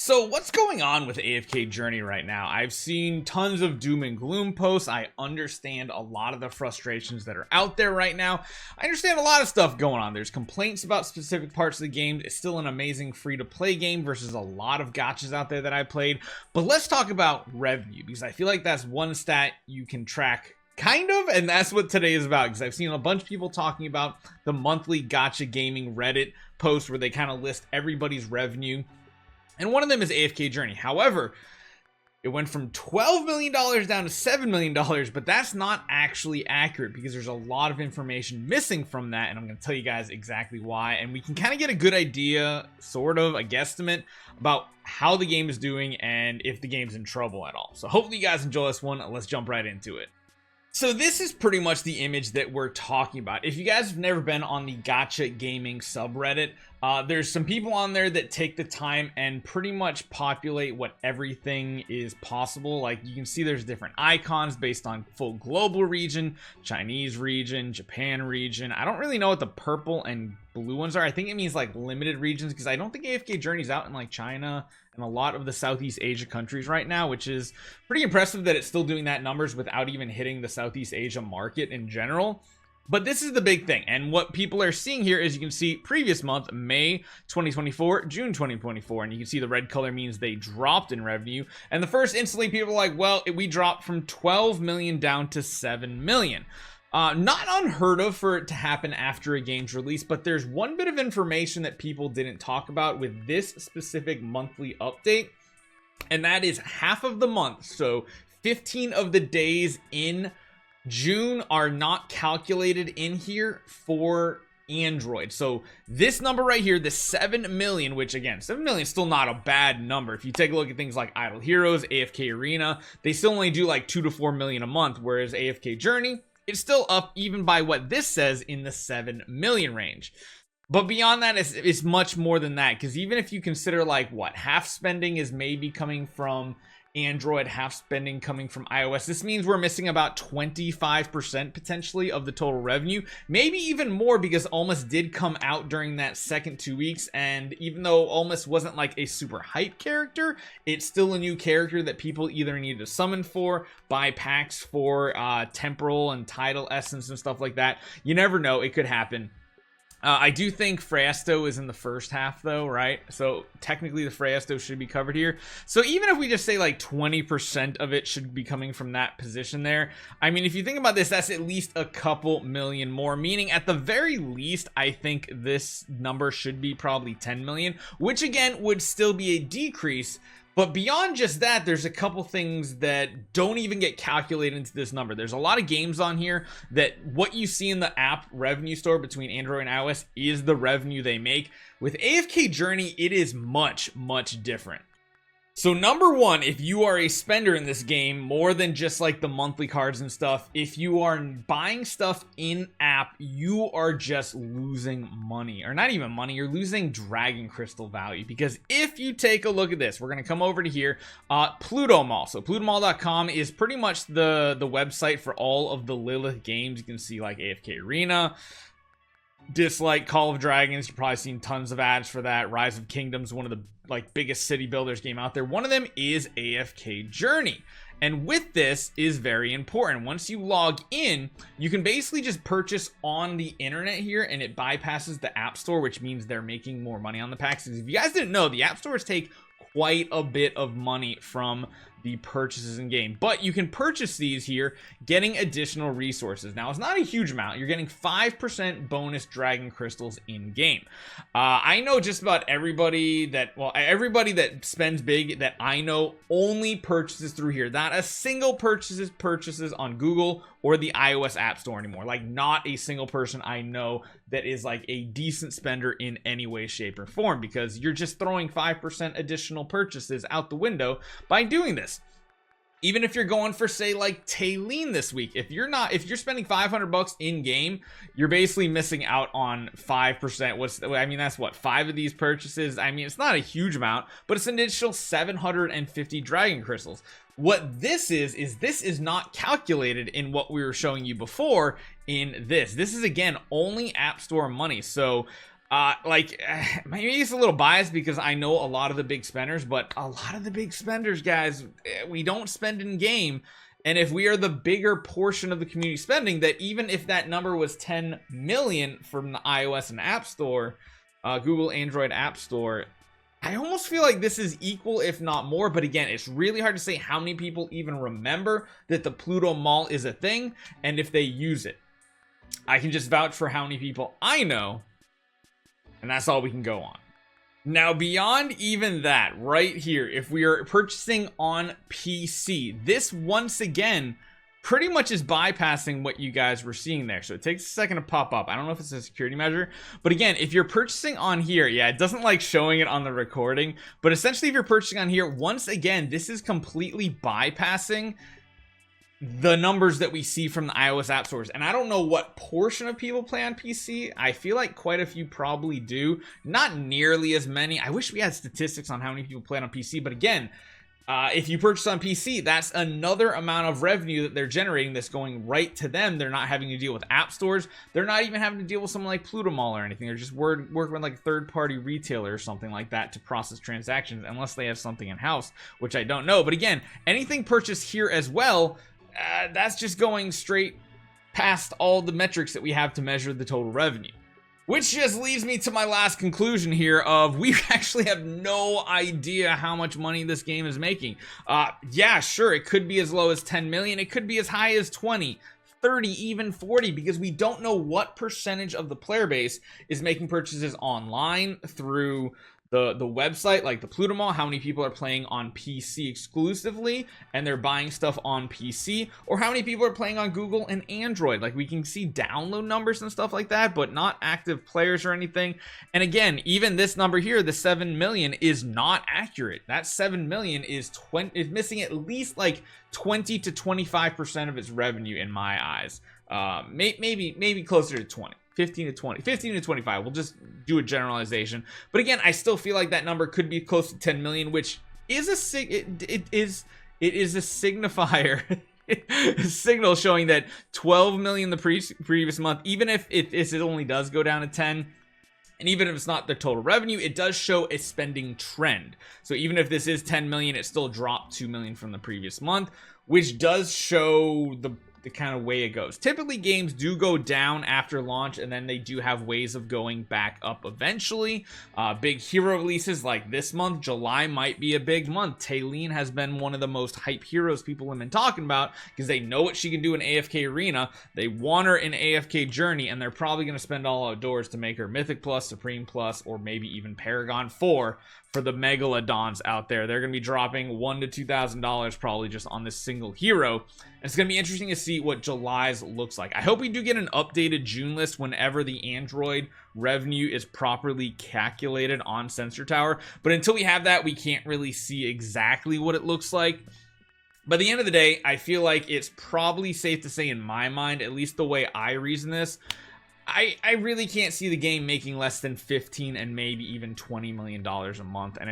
So what's going on with AFK Journey right now? I've seen tons of doom and gloom posts. I understand a lot of the frustrations that are out there right now. I understand a lot of stuff going on. There's complaints about specific parts of the game. It's still an amazing free-to-play game versus a lot of gachas out there that I played. But let's talk about revenue, because I feel like that's one stat you can track kind of, and that's what today is about, because I've seen a bunch of people talking about the monthly gacha gaming Reddit post where they kind of list everybody's revenue. And one of them is AFK Journey. However, it went from $12 million down to $7 million, but that's not actually accurate because there's a lot of information missing from that, and I'm going to tell you guys exactly why, and we can kind of get a good idea, sort of a guesstimate, about how the game is doing and if the game's in trouble at all. So hopefully you guys enjoy this one. Let's jump right into it. So this is pretty much the image that we're talking about. If you guys have never been on the gacha gaming subreddit, there's some people on there that take the time and pretty much populate what everything is possible. Like you can see there's different icons based on full global region, Chinese region, Japan region. I don't really know what the purple and blue ones are. I think it means like limited regions, because I don't think AFK Journey's out in like China and a lot of the Southeast Asia countries right now, which is pretty impressive that it's still doing that numbers without even hitting the Southeast Asia market in general. But this is the big thing, and what people are seeing here is you can see previous month, May 2024, June 2024, and you can see the red color means they dropped in revenue. And the first instantly people are like, well, we dropped from 12 million down to 7 million. Not unheard of for it to happen after a game's release, but there's one bit of information that people didn't talk about with this specific monthly update, and that is half of the month. So 15 of the days in June are not calculated in here for Android. So this number right here, the 7 million, which again, 7 million is still not a bad number. If you take a look at things like Idle Heroes, AFK Arena, they still only do like 2 to 4 million a month, whereas AFK Journey, it's still up even by what this says in the 7 million range. But beyond that, it's much more than that, because even if you consider like what half spending is maybe coming from Android, half spending coming from iOS, this means we're missing about 25% potentially of the total revenue, maybe even more, because Almas did come out during that second 2 weeks, and even though Almas wasn't like a super hype character, it's still a new character that people either need to summon for, buy packs for, temporal and title essence and stuff like that. You never know, it could happen. I do think Freyasto is in the first half though, right? So technically the Freyasto should be covered here. So even if we just say like 20% of it should be coming from that position there, I mean, if you think about this, that's at least a couple million more, meaning at the very least, I think this number should be probably 10 million, which again would still be a decrease. But beyond just that, there's a couple things that don't even get calculated into this number. There's a lot of games on here that what you see in the app revenue store between Android and iOS is the revenue they make. With AFK Journey, it is much, much different. So number one, if you are a spender in this game, more than just like the monthly cards and stuff, if you are buying stuff in app, you are just losing money, or not even money, you're losing Dragon Crystal value. Because if you take a look at this, we're going to come over to here, plutomall. So plutomall.com is pretty much the website for all of the Lilith games. You can see like AFK Arena, Dislike, Call of Dragons, you've probably seen tons of ads for that. Rise of Kingdoms, one of the like biggest city builders game out there. One of them is AFK Journey, and with this is very important. Once you log in, you can basically just purchase on the internet here, and it bypasses the app store, which means they're making more money on the packs. If you guys didn't know, the app stores take quite a bit of money from the purchases in game, but you can purchase these here, getting additional resources. Now, it's not a huge amount. You're getting 5% bonus Dragon Crystals in game. I know just about everybody that, well, everybody that spends big that I know only purchases through here. Not a single purchases on Google or the iOS App Store anymore. Like, not a single person I know that is like a decent spender in any way, shape, or form, because you're just throwing 5% additional purchases out the window by doing this. Even if you're going for, say, like Taylene this week, if you're spending 500 bucks in game, you're basically missing out on 5%. I mean, that's what, 5 of these purchases. I mean, it's not a huge amount, but it's an additional 750 Dragon Crystals. What this is not calculated in what we were showing you before in this. This is, again, only App Store money. So Maybe it's a little biased because I know a lot of the big spenders, but a lot of the big spenders, guys, we don't spend in game. And if we are the bigger portion of the community spending, that even if that number was 10 million from the iOS and App Store, Google Android App Store, I almost feel like this is equal, if not more. But again, it's really hard to say how many people even remember that the Pluto Mall is a thing and if they use it. I can just vouch for how many people I know, and that's all we can go on. Now, beyond even that, right here, if we are purchasing on PC, this once again pretty much is bypassing what you guys were seeing there. So it takes a second to pop up. I don't know if it's a security measure, but again, if you're purchasing on here, yeah, it doesn't like showing it on the recording, but essentially if you're purchasing on here, once again, this is completely bypassing the numbers that we see from the iOS app stores. And I don't know what portion of people play on PC. I feel like quite a few probably do, not nearly as many. I wish we had statistics on how many people play on PC, but again, if you purchase on PC, that's another amount of revenue that they're generating that's going right to them. They're not having to deal with app stores. They're not even having to deal with someone like plutomall or anything. They're just working with like a third-party retailer or something like that to process transactions, unless they have something in-house, which I don't know. But again, anything purchased here as well, that's just going straight past all the metrics that we have to measure the total revenue. Which just leads me to my last conclusion here of we actually have no idea how much money this game is making. Yeah, sure, it could be as low as 10 million. It could be as high as 20, 30, even 40, because we don't know what percentage of the player base is making purchases online through the website, like the plutomall, how many people are playing on PC exclusively and they're buying stuff on PC, or how many people are playing on Google and Android. Like, we can see download numbers and stuff like that, but not active players or anything. And again, even this number here, the 7 million, is not accurate. That 7 million is missing at least like 20 to 25% of its revenue in my eyes. Maybe closer to 20. 15 to 20, 15 to 25. We'll just do a generalization. But again, I still feel like that number could be close to 10 million, which is it is a signifier, a signal showing that 12 million the previous month, even if it only does go down to 10, and even if it's not the total revenue, it does show a spending trend. So even if this is 10 million, it still dropped 2 million from the previous month, which does show the kind of way it goes. Typically, games do go down after launch, and then they do have ways of going back up eventually. Big hero releases like this month, July might be a big month. Taylene has been one of the most hype heroes people have been talking about because they know what she can do in AFK Arena. They want her in AFK Journey, and they're probably going to spend all outdoors to make her Mythic Plus, Supreme Plus, or maybe even Paragon 4 for the Megalodons out there. They're going to be dropping $1,000 to $2,000 probably just on this single hero. And it's going to be interesting to see what July's looks like. I hope we do get an updated June list whenever the Android revenue is properly calculated on Sensor Tower. But until we have that, we can't really see exactly what it looks like. But at the end of the day, I feel like it's probably safe to say in my mind, at least the way I reason this, I really can't see the game making less than 15 and maybe even $20 million a month. And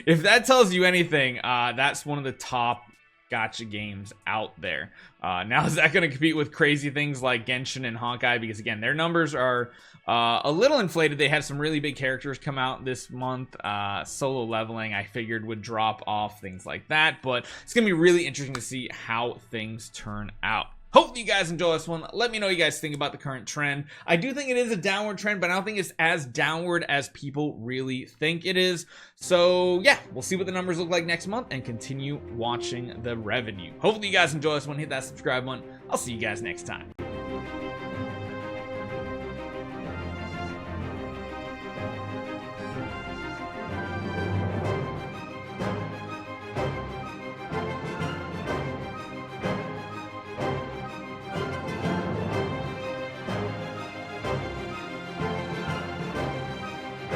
if that tells you anything, that's one of the top gacha games out there. Now, is that going to compete with crazy things like Genshin and Honkai? Because again, their numbers are a little inflated. They had some really big characters come out this month. Solo leveling, I figured, would drop off, things like that. But it's going to be really interesting to see how things turn out. Hopefully you guys enjoy this one. Let me know what you guys think about the current trend. I do think it is a downward trend, but I don't think it's as downward as people really think it is. So yeah, we'll see what the numbers look like next month and continue watching the revenue. Hopefully you guys enjoy this one. Hit that subscribe button. I'll see you guys next time.